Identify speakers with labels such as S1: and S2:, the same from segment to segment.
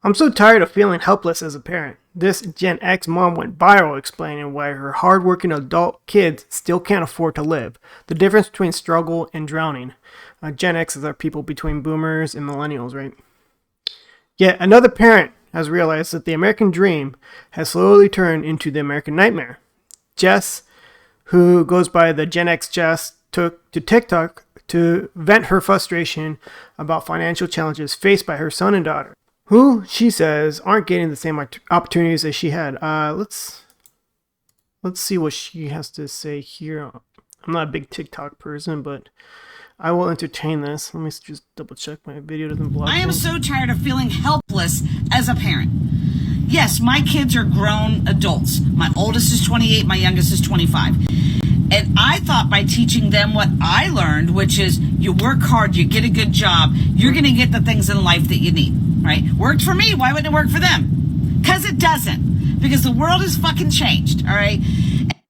S1: I'm so tired of feeling helpless as a parent. This Gen X mom went viral explaining why her hardworking adult kids still can't afford to live. The difference between struggle and drowning. Gen X are people between boomers and millennials, right? Yet another parent has realized that the American dream has slowly turned into the American nightmare. Jess, who goes by the Gen X Jess, took to TikTok to vent her frustration about financial challenges faced by her son and daughter, who she says aren't getting the same opportunities as she had. Let's see what she has to say here. I'm not a big TikTok person, but I will entertain this. Let me just double check my video doesn't block.
S2: I am so tired of feeling helpless as a parent. Yes, my kids are grown adults. My oldest is 28, my youngest is 25. And I thought by teaching them what I learned, which is you work hard, you get a good job, you're going to get the things in life that you need, right? Worked for me. Why wouldn't it work for them? Because it doesn't. Because the world has fucking changed, all right?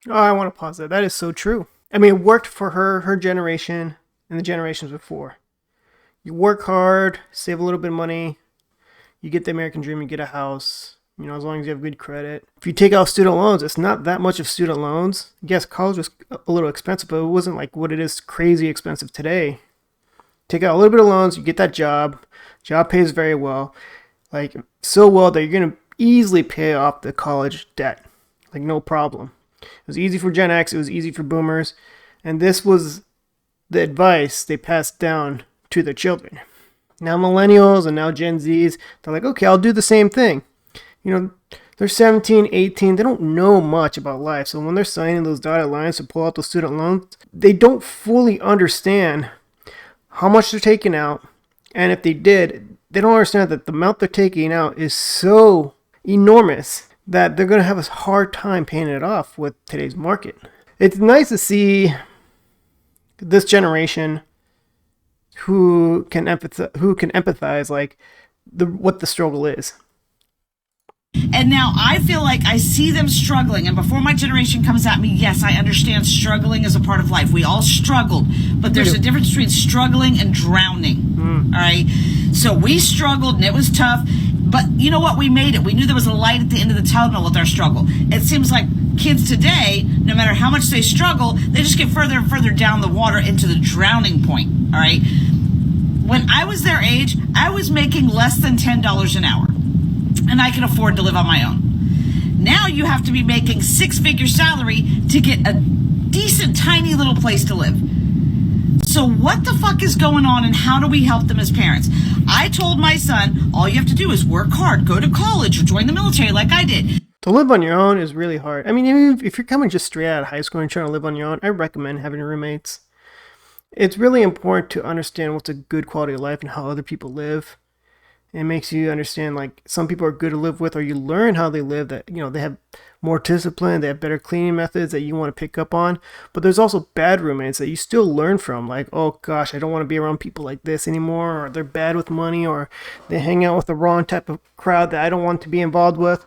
S1: Oh, I want to pause that. That is so true. I mean, it worked for her generation, and the generations before. You work hard, save a little bit of money, you get the American dream, you get a house, as long as you have good credit. If you take out student loans, it's not that much of student loans. Yes, college was a little expensive, but it wasn't like what it is crazy expensive today. Take out a little bit of loans, you get that job. Job pays very well. Like, so well that you're going to easily pay off the college debt. Like, no problem. It was easy for Gen X, it was easy for boomers. And this was the advice they passed down to their children. Now millennials and now Gen Zs, they're like, okay, I'll do the same thing. They're 17, 18, they don't know much about life. So when they're signing those dotted lines to pull out those student loans, they don't fully understand how much they're taking out. And if they did, they don't understand that the amount they're taking out is so enormous that they're going to have a hard time paying it off with today's market. It's nice to see this generation who can empathize like what the struggle is.
S2: And now I feel like I see them struggling, and before my generation comes at me, yes, I understand struggling is a part of life. We all struggled, but there's a difference between struggling and drowning. All right, so we struggled and it was tough, but you know what, we made it. We knew there was a light at the end of the tunnel with our struggle. It seems like kids today, no matter how much they struggle, they just get further and further down the water into the drowning point. All right, when I was their age, I was making less than $10 an hour, and I can afford to live on my own. Now you have to be making six-figure salary to get a decent, tiny little place to live. So what the fuck is going on, and how do we help them as parents? I told my son, all you have to do is work hard, go to college, or join the military like I did.
S1: To live on your own is really hard. I mean, even if you're coming just straight out of high school and trying to live on your own, I recommend having roommates. It's really important to understand what's a good quality of life and how other people live. It makes you understand, like, some people are good to live with, or you learn how they live, that, they have more discipline, they have better cleaning methods that you want to pick up on. But there's also bad roommates that you still learn from, like, oh gosh, I don't want to be around people like this anymore, or they're bad with money, or they hang out with the wrong type of crowd that I don't want to be involved with.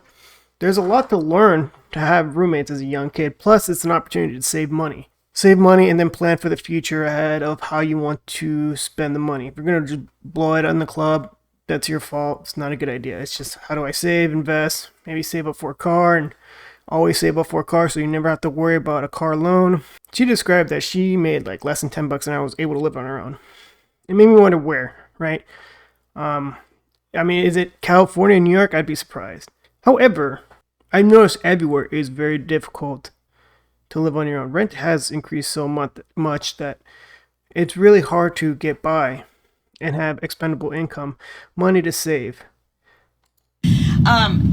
S1: There's a lot to learn to have roommates as a young kid. Plus, it's an opportunity to save money. Save money and then plan for the future ahead of how you want to spend the money. If you're going to just blow it on the club, that's your fault. It's not a good idea. It's just, how do I save, invest, maybe save up for a car, and always save up for a car so you never have to worry about a car loan. She described that she made like less than $10 an hour, was able to live on her own. It made me wonder where, right? I mean, is it California, New York? I'd be surprised. However, I've noticed everywhere is very difficult to live on your own. Rent has increased so much that it's really hard to get by and have expendable income, money to save.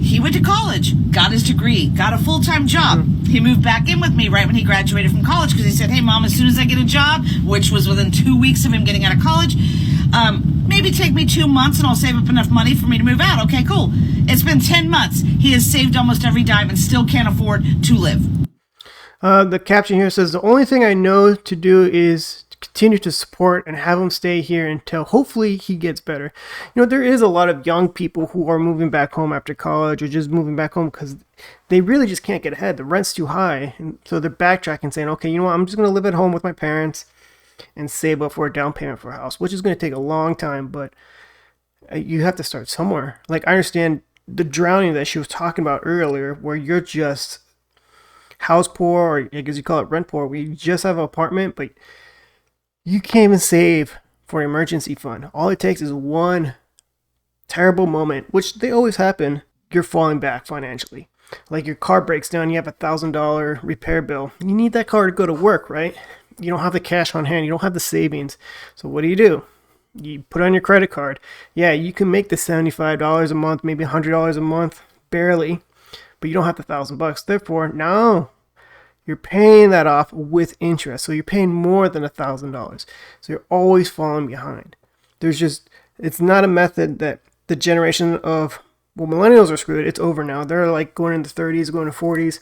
S2: He went to college, got his degree, got a full-time job. He moved back in with me right when he graduated from college because he said, hey, Mom, as soon as I get a job, which was within 2 weeks of him getting out of college, maybe take me 2 months and I'll save up enough money for me to move out. Okay, cool. It's been 10 months. He has saved almost every dime and still can't afford to live.
S1: The caption here says, the only thing I know to do is continue to support and have him stay here until hopefully he gets better. There is a lot of young people who are moving back home after college, or just moving back home because they really just can't get ahead. The rent's too high. And so they're backtracking, saying, okay, you know what, I'm just going to live at home with my parents and save up for a down payment for a house, which is going to take a long time. But You have to start somewhere. Like, I understand the drowning that she was talking about earlier, where you're just house poor, or I guess you call it rent poor, where you just have an apartment, but you can't even save for an emergency fund. All it takes is one terrible moment, which they always happen. You're falling back financially. Like, your car breaks down, you have $1,000 repair bill. You need that car to go to work, right? You don't have the cash on hand, you don't have the savings. So what do? You put on your credit card. Yeah, you can make the $75 a month, maybe $100 a month, barely, but you don't have the $1,000. Therefore, now you're paying that off with interest. So you're paying more than $1,000. So you're always falling behind. It's not a method that the generation of, well, millennials are screwed. It's over now. They're like going into 30s, going to 40s.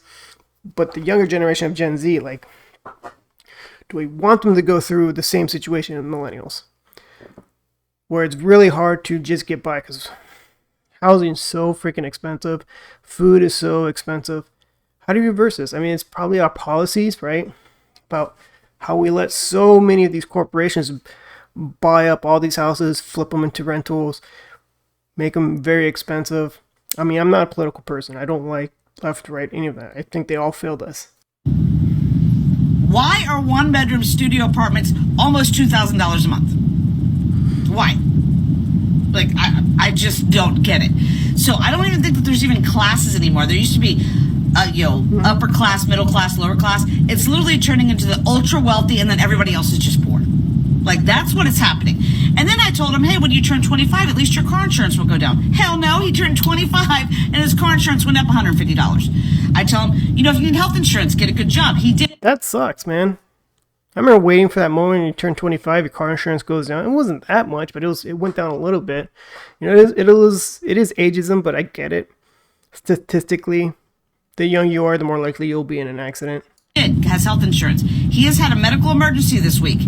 S1: But the younger generation of Gen Z, like, do we want them to go through the same situation as millennials, where it's really hard to just get by because housing is so freaking expensive, food is so expensive? How do you reverse this? I mean, it's probably our policies, right? About how we let so many of these corporations buy up all these houses, flip them into rentals, make them very expensive. I mean, I'm not a political person. I don't like left, right, any of that. I think they all failed us.
S2: Why are one-bedroom studio apartments almost $2,000 a month? Why? Like, I just don't get it. So I don't even think that there's even classes anymore. There used to be, upper class, middle class, lower class. It's literally turning into the ultra wealthy, and then everybody else is just poor. Like, that's what is happening. And then I told him, hey, when you turn 25, at least your car insurance will go down. Hell no, he turned 25 and his car insurance went up $150. I tell him, if you need health insurance, get a good job. He did.
S1: That sucks, man. I remember waiting for that moment when you turn 25, your car insurance goes down. It wasn't that much, but it went down a little bit. It is ageism, but I get it. Statistically, the younger you are, the more likely you'll be in an accident.
S2: Has health insurance. He has had a medical emergency this week.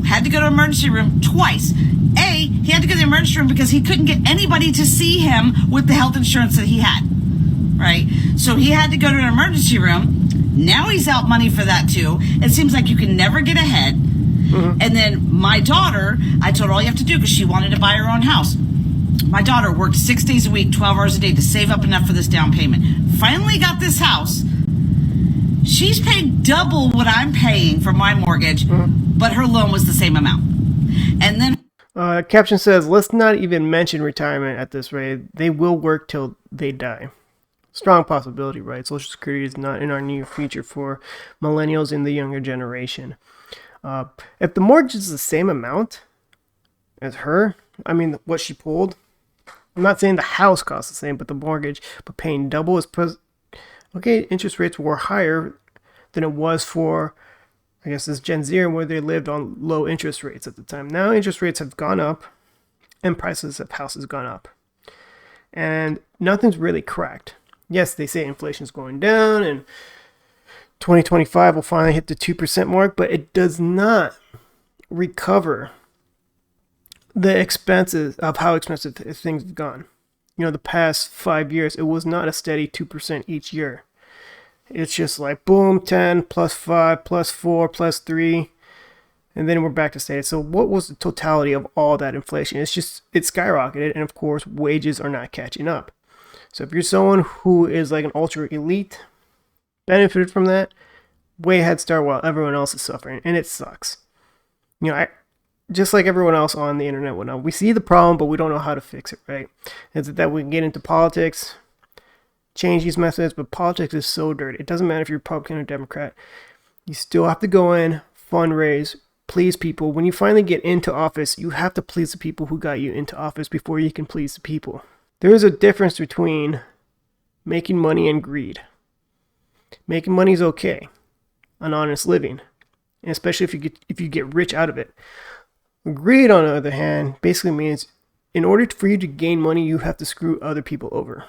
S2: Had to go to emergency room twice. He had to go to the emergency room because he couldn't get anybody to see him with the health insurance that he had. Right? So he had to go to an emergency room. Now he's out money for that too. It seems like you can never get ahead. Mm-hmm. And then my daughter, I told her all you have to do because she wanted to buy her own house. My daughter worked 6 days a week, 12 hours a day to save up enough for this down payment. Finally got this house. She's paying double what I'm paying for my mortgage, but her loan was the same amount. And then
S1: caption says, let's not even mention retirement at this rate. They will work till they die. Strong possibility, right? Social Security is not in our near future for millennials in the younger generation. If the mortgage is the same amount as her, I mean, what she pulled, I'm not saying the house costs the same, but the mortgage, but paying double is okay, interest rates were higher than it was for, I guess, this Gen Z, where they lived on low interest rates at the time. Now interest rates have gone up and prices of houses gone up. And nothing's really cracked. Yes, they say inflation's going down and 2025 will finally hit the 2% mark, but it does not recover the expenses of how expensive things have gone. The past 5 years, it was not a steady 2% each year. It's just like boom, 10 plus 5 plus 4 plus 3, and then we're back to steady. So what was the totality of all that inflation? It skyrocketed, and of course, wages are not catching up. So if you're someone who is like an ultra elite, benefited from that, way head start while everyone else is suffering, and it sucks. Just like everyone else on the internet, whatnot, we see the problem, but we don't know how to fix it, right? It's that we can get into politics, change these methods, but politics is so dirty. It doesn't matter if you're Republican or Democrat. You still have to go in, fundraise, please people. When you finally get into office, you have to please the people who got you into office before you can please the people. There is a difference between making money and greed. Making money is okay, an honest living, and especially if you get rich out of it. Greed, on the other hand, basically means in order for you to gain money, you have to screw other people over.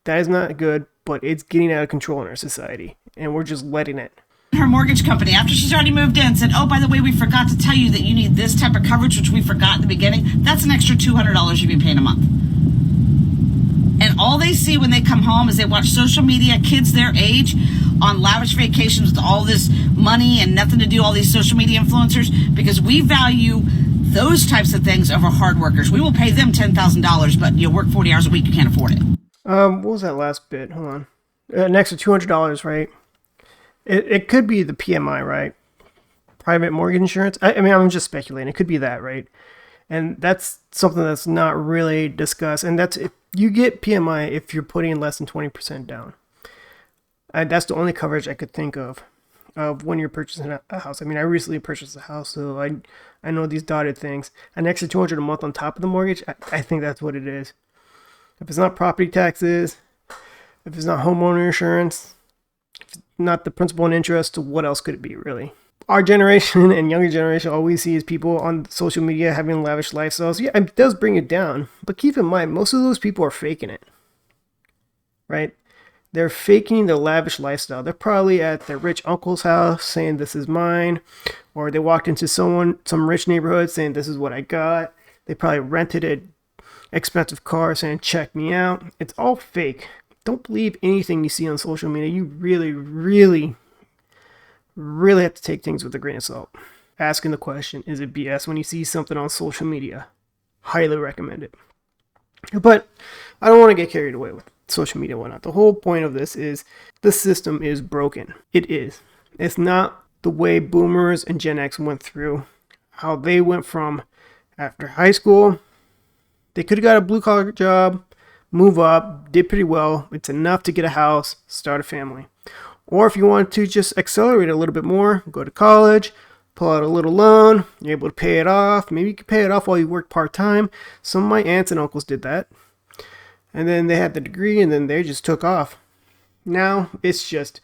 S1: That is not good, but it's getting out of control in our society, and we're just letting it.
S2: Her mortgage company, after she's already moved in, said, oh, by the way, we forgot to tell you that you need this type of coverage, which we forgot in the beginning. That's an extra $200 you've been paying a month. And all they see when they come home is they watch social media, kids their age on lavish vacations with all this money and nothing to do, all these social media influencers, because we value those types of things over hard workers. We will pay them $10,000, but you work 40 hours a week, you can't afford it.
S1: What was that last bit? Hold on. An extra $200, right? It could be the PMI, right? Private mortgage insurance. I mean, I'm just speculating. It could be that, right? And that's something that's not really discussed. And that's if you get PMI if you're putting in less than 20% down. That's the only coverage I could think of when you're purchasing a house. I mean, I recently purchased a house, so I know these dotted things. An extra $200 a month on top of the mortgage, I think that's what it is. If it's not property taxes, if it's not homeowner insurance, if it's not the principal and interest, what else could it be, really? Our generation and younger generation, all we see is people on social media having lavish lifestyles. Yeah, it does bring it down. But keep in mind, most of those people are faking it, right? They're faking the lavish lifestyle. They're probably at their rich uncle's house saying, this is mine. Or they walked into some rich neighborhood saying, this is what I got. They probably rented an expensive car saying, check me out. It's all fake. Don't believe anything you see on social media. You really, really, really have to take things with a grain of salt. Asking the question, is it BS when you see something on social media? Highly recommend it. But I don't want to get carried away with social media and whatnot. The whole point of this is the system is broken. It is. It's not the way boomers and Gen X went through. How they went from after high school, they could have got a blue collar job, move up, did pretty well. It's enough to get a house, start a family. Or if you want to just accelerate a little bit more, go to college, pull out a little loan, you're able to pay it off. Maybe you can pay it off while you work part-time. Some of my aunts and uncles did that. And then they had the degree and then they just took off. Now it's just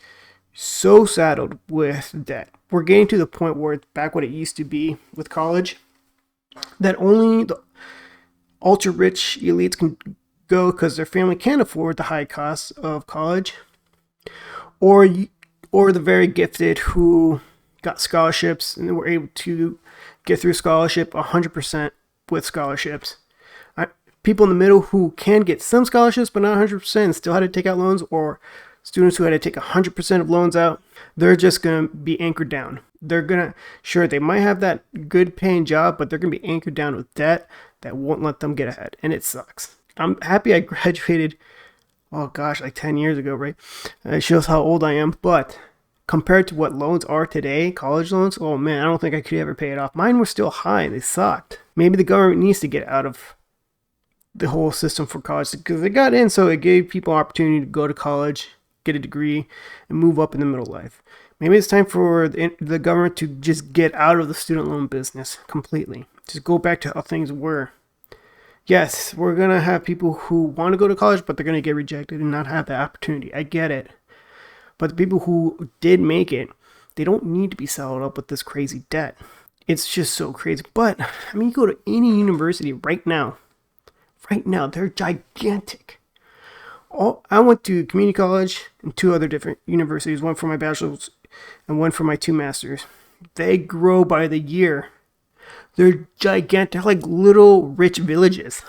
S1: so saddled with debt. We're getting to the point where it's back what it used to be with college, that only the ultra rich elites can go because their family can't afford the high costs of college, or the very gifted who got scholarships and were able to get through scholarship 100% with scholarships. People in the middle who can get some scholarships but not 100% and still had to take out loans, or students who had to take 100% of loans out, they're just going to be anchored down. They're going to, sure, they might have that good paying job, but they're going to be anchored down with debt that won't let them get ahead. And it sucks. I'm happy I graduated, oh gosh, like 10 years ago, right? It shows how old I am. But compared to what loans are today, college loans, oh man, I don't think I could ever pay it off. Mine were still high. They sucked. Maybe the government needs to get out of the whole system for college, because they got in so it gave people opportunity to go to college, get a degree, and move up in the middle life. Maybe it's time for the government to just get out of the student loan business completely. Just go back to how things were. Yes, we're going to have people who want to go to college, but they're going to get rejected and not have the opportunity. I get it. But the people who did make it, they don't need to be saddled up with this crazy debt. It's just so crazy. But, I mean, you go to any university right now, they're gigantic. I went to community college and 2 other different universities, one for my bachelor's and one for my 2 masters. They grow by the year. They're gigantic. They're like little rich villages.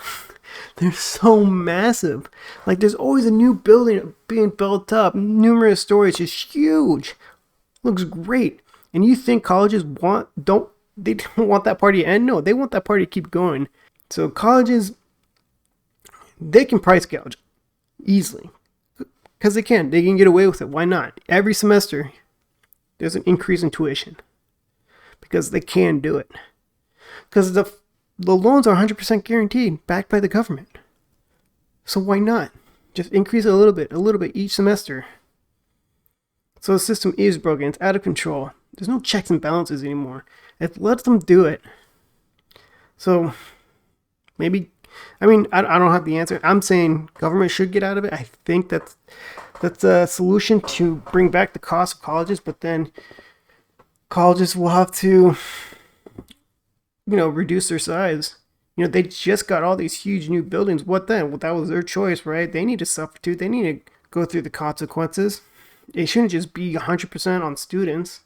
S1: They're so massive. Like there's always a new building being built up, numerous stories, just huge. Looks great. And you think colleges don't want that party to end? No, they want that party to keep going. So colleges, they can price gouge easily because they can get away with it. Why not? Every semester there's an increase in tuition because they can do it, because the loans are 100% guaranteed, backed by the government. So why not just increase it a little bit each semester? So the system is broken. It's out of control. There's no checks and balances anymore. It lets them do it. So maybe, I mean, I don't have the answer. I'm saying government should get out of it. I think that's a solution to bring back the cost of colleges, but then colleges will have to, reduce their size. They just got all these huge new buildings. What then? Well, that was their choice, right? They need to suffer too. They need to go through the consequences. It shouldn't just be 100% on students.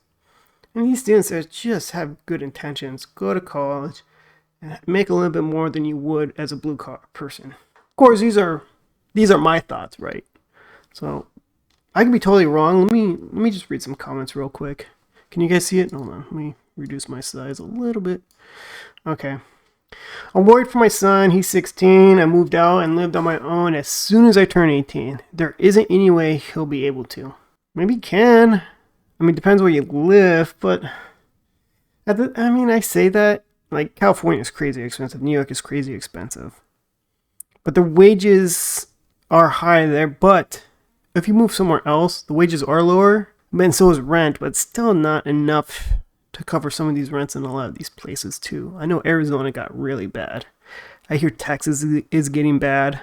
S1: And these students that just have good intentions, go to college, and make a little bit more than you would as a blue collar person. Of course, these are my thoughts, right? So I can be totally wrong. Let me just read some comments real quick. Can you guys see it? Hold on. Let me reduce my size a little bit. Okay. I'm worried for my son. He's 16. I moved out and lived on my own as soon as I turned 18. There isn't any way he'll be able to. Maybe he can. I mean, depends where you live, but I say that like California is crazy expensive. New York is crazy expensive. But the wages are high there. But if you move somewhere else, the wages are lower. And so is rent, but still not enough to cover some of these rents in a lot of these places too. I know Arizona got really bad. I hear Texas is getting bad.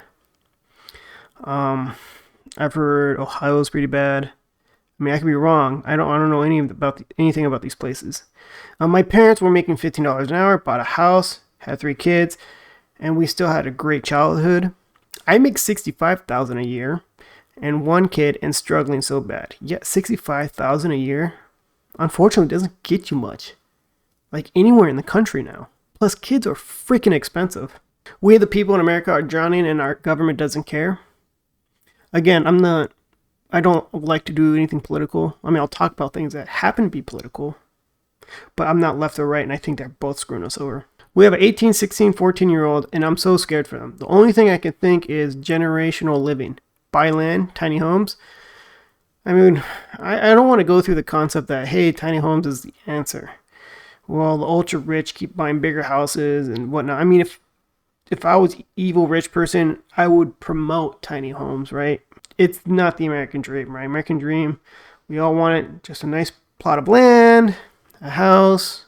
S1: I've heard Ohio's pretty bad. I mean, I could be wrong. I don't know anything about these places. My parents were making $15 an hour, bought a house, had 3 kids, and we still had a great childhood. I make $65,000 a year, and 1 kid, and struggling so bad. Yeah, $65,000 a year, unfortunately, doesn't get you much. Like anywhere in the country now. Plus, kids are freaking expensive. We, the people in America, are drowning, and our government doesn't care. Again, I don't like to do anything political. I mean, I'll talk about things that happen to be political, but I'm not left or right, and I think they're both screwing us over. We have an 18, 16, 14-year-old, and I'm so scared for them. The only thing I can think is generational living. Buy land, tiny homes. I mean, I don't want to go through the concept that, hey, tiny homes is the answer. Well, the ultra rich keep buying bigger houses and whatnot. I mean, if I was evil rich person, I would promote tiny homes, right? It's not the American dream, right? American dream, we all want it, just a nice plot of land, a house,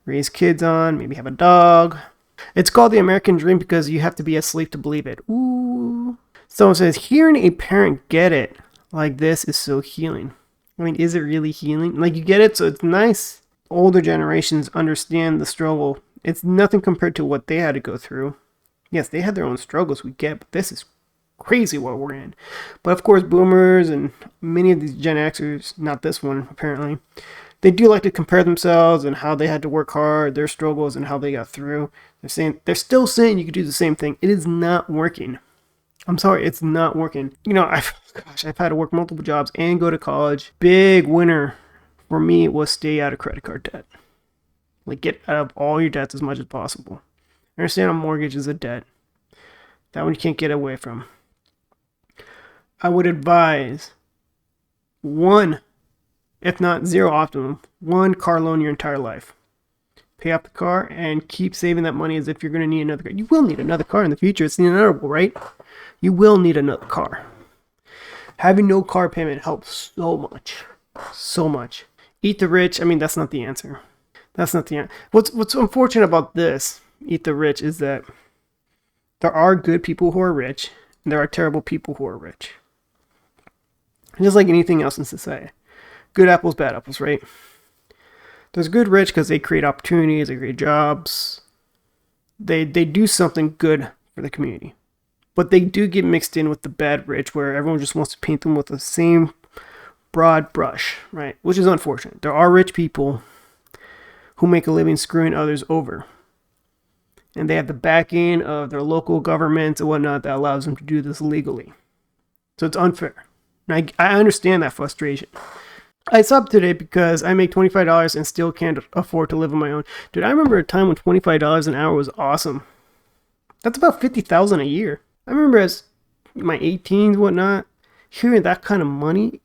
S1: raise kids on, maybe have a dog. It's called the American dream because you have to be asleep to believe it. Ooh. Someone says, hearing a parent get it like this is so healing. I mean, is it really healing? Like, you get it, so it's nice. Older generations understand the struggle. It's nothing compared to what they had to go through. Yes, they had their own struggles, we get, but this is crazy what we're in. But of course, boomers and many of these Gen Xers, not this one apparently, they do like to compare themselves and how they had to work hard, their struggles, and how they got through. They're still saying you could do the same thing. It is not working. I'm sorry, it's not working. You know, I've had to work multiple jobs and go to college. Big winner for me was stay out of credit card debt. Like, get out of all your debts as much as possible. I understand a mortgage is a debt. That one you can't get away from. I would advise 1, if not 0 optimum, 1 car loan your entire life. Pay off the car and keep saving that money as if you're going to need another car. You will need another car in the future. It's inevitable, right? You will need another car. Having no car payment helps so much. So much. Eat the rich. I mean, that's not the answer. That's not the answer. What's unfortunate about this, eat the rich, is that there are good people who are rich, and there are terrible people who are rich. Just like anything else in society. Good apples, bad apples, right? There's good rich because they create opportunities, they create jobs. They do something good for the community. But they do get mixed in with the bad rich where everyone just wants to paint them with the same broad brush, right? Which is unfortunate. There are rich people who make a living screwing others over. And they have the backing of their local governments and whatnot that allows them to do this legally. So it's unfair. And I understand that frustration. I subbed today because I make $25 and still can't afford to live on my own. Dude, I remember a time when $25 an hour was awesome. That's about $50,000 a year. I remember as my 18s, whatnot, hearing that kind of money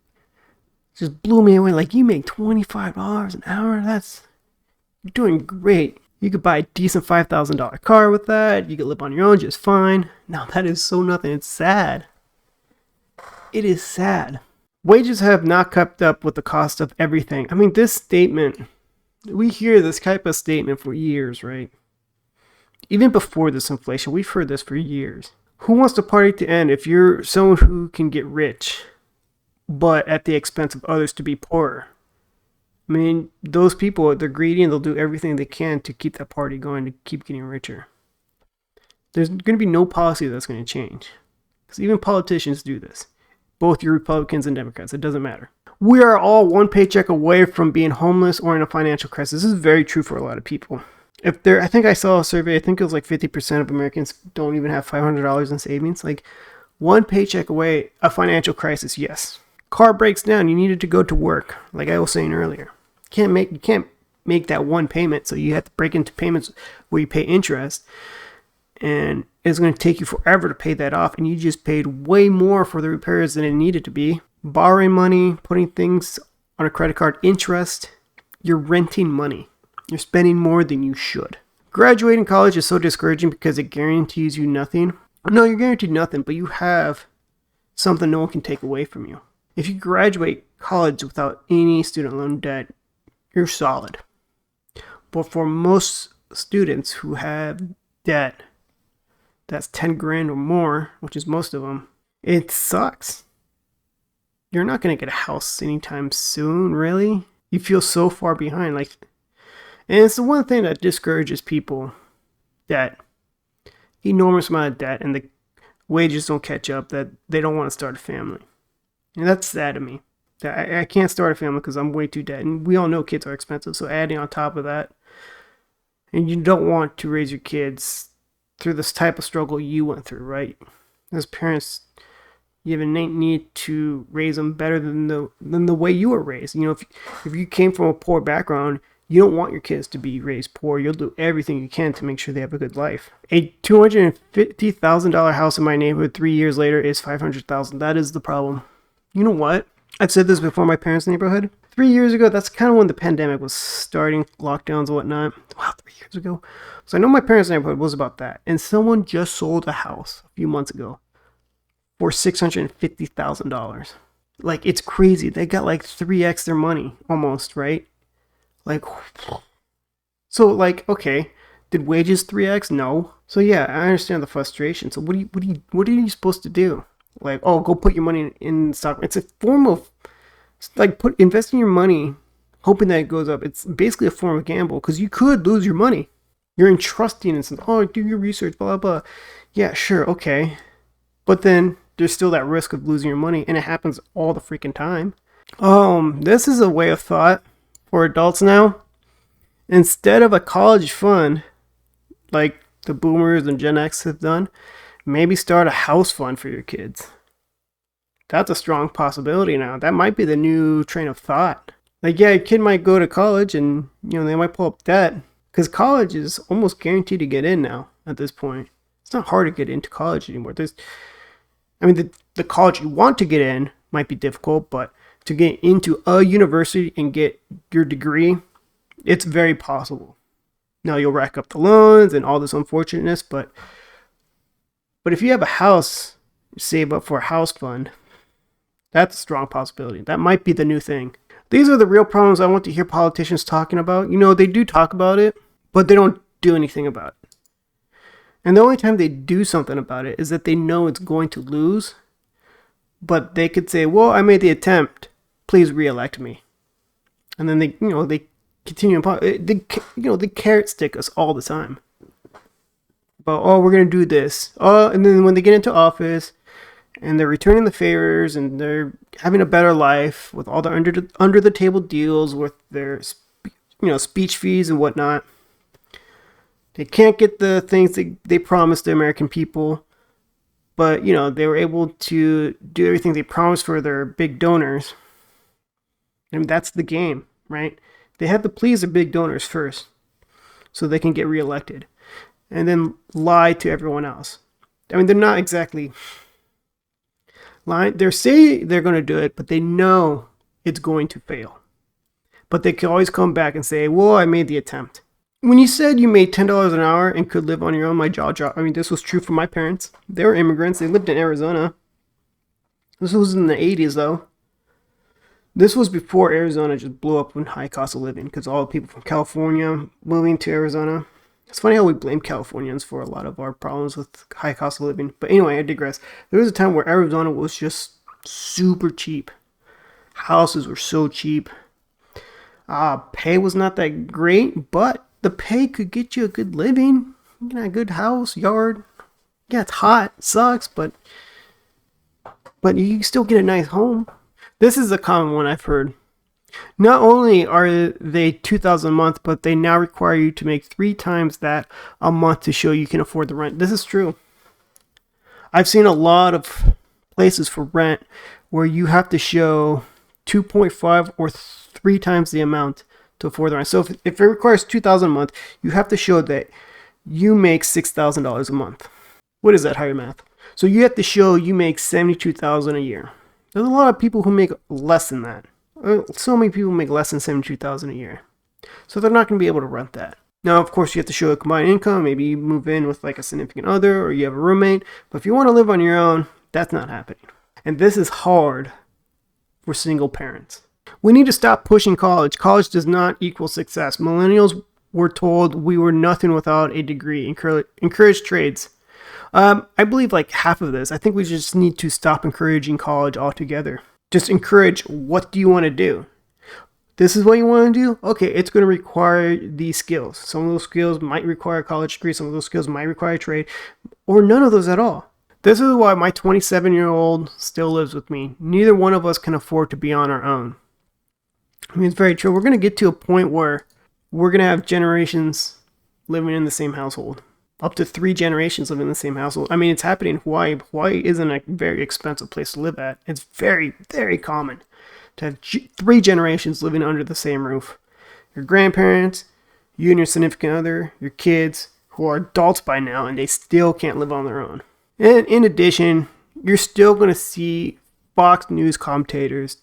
S1: just blew me away. Like, you make $25 an hour? You're doing great. You could buy a decent $5,000 car with that. You could live on your own just fine. Now that is so nothing. It's sad. It is sad. Wages have not kept up with the cost of everything. I mean, this statement, we hear this type of statement for years, right? Even before this inflation, we've heard this for years. Who wants the party to end if you're someone who can get rich, but at the expense of others to be poorer? I mean, those people, they're greedy and they'll do everything they can to keep that party going, to keep getting richer. There's going to be no policy that's going to change. Because even politicians do this. Both your Republicans and Democrats, it doesn't matter. We are all one paycheck away from being homeless or in a financial crisis. This is very true for a lot of people. I think I saw a survey, I think it was like 50% of Americans don't even have $500 in savings. Like, one paycheck away, a financial crisis, yes. Car breaks down, you needed to go to work, like I was saying earlier. You can't make that one payment. So you have to break into payments where you pay interest. And it's going to take you forever to pay that off. And you just paid way more for the repairs than it needed to be. Borrowing money, putting things on a credit card, interest. You're renting money. You're spending more than you should. Graduating college is so discouraging because it guarantees you nothing. No, you're guaranteed nothing, but you have something no one can take away from you. If you graduate college without any student loan debt, you're solid. But for most students who have debt that's 10 grand or more, which is most of them, it sucks. You're not going to get a house anytime soon, really. You feel so far behind. And it's the one thing that discourages people, that enormous amount of debt and the wages don't catch up, that they don't want to start a family. And that's sad to me. I can't start a family because I'm way too debt. And we all know kids are expensive. So adding on top of that, and you don't want to raise your kids through this type of struggle you went through, right? As parents, you have an innate need to raise them better than the way you were raised. You know, if you came from a poor background, you don't want your kids to be raised poor. You'll do everything you can to make sure they have a good life. A $250,000 house in my neighborhood 3 years later is $500,000. That is the problem. You know what? I've said this before, my parents' neighborhood. 3 years ago, that's kind of when the pandemic was starting, lockdowns and whatnot. Wow, 3 years ago. So I know my parents' neighborhood was about that. And someone just sold a house a few months ago for $650,000. Like, it's crazy. They got like 3x their money almost, right? Like, so like, okay, did wages 3x? No. So yeah, I understand the frustration. So what are you supposed to do? Like, oh, go put your money in stock. It's a form of like investing your money, hoping that it goes up. It's basically a form of gamble because you could lose your money. You're entrusting in something. Oh, do your research, blah, blah. Yeah, sure, okay. But then there's still that risk of losing your money, and it happens all the freaking time. This is a way of thought for adults now. Instead of a college fund, like the boomers and Gen X have done, maybe start a house fund for your kids. That's a strong possibility now. That might be the new train of thought. Like, yeah, a kid might go to college and, you know, they might pull up debt. Because college is almost guaranteed to get in now at this point. It's not hard to get into college anymore. The college you want to get in might be difficult, but to get into a university and get your degree, it's very possible. Now, you'll rack up the loans and all this unfortunateness, but if you have a house, save up for a house fund, that's a strong possibility. That might be the new thing. These are the real problems I want to hear politicians talking about. You know, they do talk about it, but they don't do anything about it. And the only time they do something about it is that they know it's going to lose, but they could say, well, I made the attempt, please re-elect me. And then they continue, they carrot stick us all the time. But, oh, we're going to do this. Oh, and then when they get into office and they're returning the favors and they're having a better life with all the under the table deals with their speech fees and whatnot, they can't get the things they promised the American people, but they were able to do everything they promised for their big donors. I mean, that's the game, right? They have to please their big donors first so they can get reelected, and then lie to everyone else. I mean, they're not exactly lying. They say they're going to do it, but they know it's going to fail. But they can always come back and say, well, I made the attempt. When you said you made $10 an hour and could live on your own, my jaw dropped. I mean, this was true for my parents. They were immigrants. They lived in Arizona. This was in the 80s, though. This was before Arizona just blew up in high cost of living because all the people from California moving to Arizona. It's funny how we blame Californians for a lot of our problems with high cost of living. But anyway, I digress. There was a time where Arizona was just super cheap. Houses were so cheap. Pay was not that great, but the pay could get you a good living. You know, a good house, yard. Yeah, it's hot. It sucks, but you can still get a nice home. This is a common one I've heard. Not only are they $2,000 a month, but they now require you to make 3 times that a month to show you can afford the rent. This is true. I've seen a lot of places for rent where you have to show 2.5 or 3 times the amount to afford the rent. So if it requires $2,000 a month, you have to show that you make $6,000 a month. What is that, higher math? So you have to show you make $72,000 a year. There's a lot of people who make less than that. So many people make less than $72,000 a year. So they're not going to be able to rent that. Now, of course, you have to show a combined income. Maybe you move in with like a significant other, or you have a roommate. But if you want to live on your own, that's not happening. And this is hard for single parents. We need to stop pushing college. College does not equal success. Millennials were told we were nothing without a degree. Encourage trades. I believe like half of this. I think we just need to stop encouraging college altogether. Just encourage, what do you want to do? This is what you want to do? Okay, it's going to require these skills. Some of those skills might require a college degree. Some of those skills might require a trade, or none of those at all. This is why my 27-year-old still lives with me. Neither one of us can afford to be on our own. I mean, it's very true. We're going to get to a point where we're going to have generations living in the same household. Up to 3 generations living in the same household. I mean, it's happening in Hawaii. Hawaii isn't a very expensive place to live at. It's very, very common to have 3 generations living under the same roof. Your grandparents, you and your significant other, your kids, who are adults by now, and they still can't live on their own. And in addition, you're still going to see Fox News commentators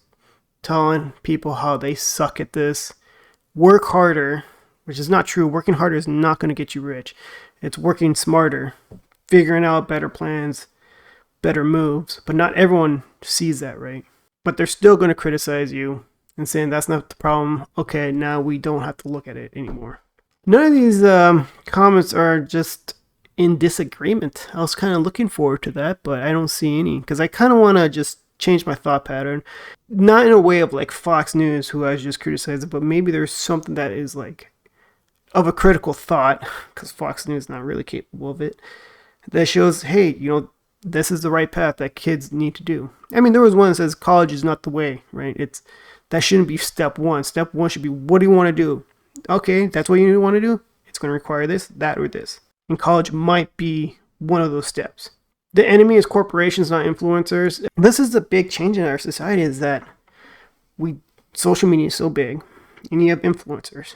S1: telling people how they suck at this. Work harder, which is not true. Working harder is not going to get you rich. It's working smarter, figuring out better plans, better moves. But not everyone sees that, right? But they're still going to criticize you and saying that's not the problem. Okay, now we don't have to look at it anymore. None of these comments are just in disagreement. I was kind of looking forward to that, but I don't see any, because I kind of want to just change my thought pattern. Not in a way of like Fox News, who I was just criticizing, but maybe there's something that is like of a critical thought, because Fox News is not really capable of it, that shows, hey, this is the right path that kids need to do. I mean, there was one that says college is not the way, right? That shouldn't be step one. Step one should be, what do you want to do? Okay, that's what you want to do. It's going to require this, that, or this. And college might be one of those steps. The enemy is corporations, not influencers. This is the big change in our society, is that social media is so big, and you have influencers.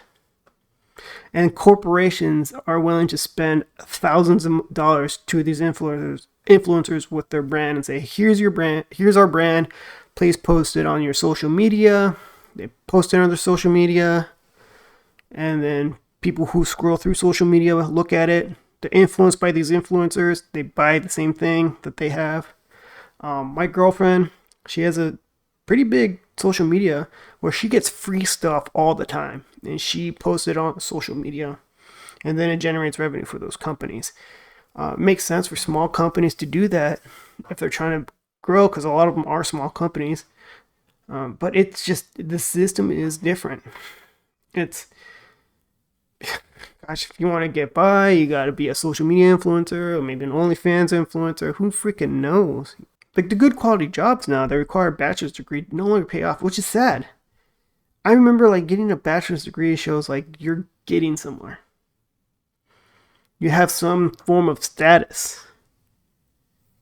S1: And corporations are willing to spend thousands of dollars to these influencers with their brand and say, here's your brand, here's our brand, please post it on your social media. They post it on their social media, and then people who scroll through social media look at it. They're influenced by these influencers. They buy the same thing that they have. My girlfriend, she has a pretty big social media where she gets free stuff all the time, and she posts it on social media, and then it generates revenue for those companies. It makes sense for small companies to do that if they're trying to grow, because a lot of them are small companies. But it's just, the system is different. It's, gosh, if you want to get by, you got to be a social media influencer, or maybe an OnlyFans influencer. Who freaking knows? Like, the good quality jobs now that require a bachelor's degree no longer pay off, which is sad. I remember like getting a bachelor's degree shows like you're getting somewhere. You have some form of status.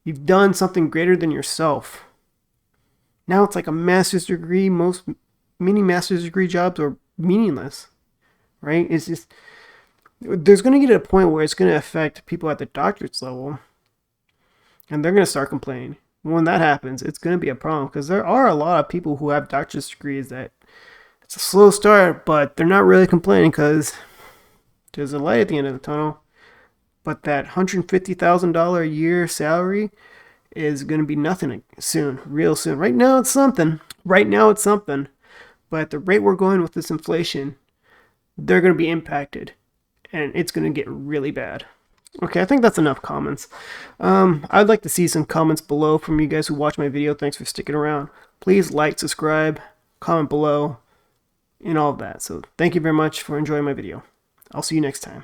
S1: You've done something greater than yourself. Now it's like a master's degree. Many master's degree jobs are meaningless, right? It's just, there's going to get to a point where it's going to affect people at the doctorate's level, and they're going to start complaining. When that happens, it's going to be a problem, because there are a lot of people who have doctorate degrees that it's a slow start, but they're not really complaining because there's a light at the end of the tunnel. But that $150,000 a year salary is going to be nothing soon, real soon. Right now it's something. But at the rate we're going with this inflation, they're going to be impacted, and it's going to get really bad. Okay, I think that's enough comments. I'd like to see some comments below from you guys who watch my video. Thanks for sticking around. Please like, subscribe, comment below, and all of that. So thank you very much for enjoying my video. I'll see you next time.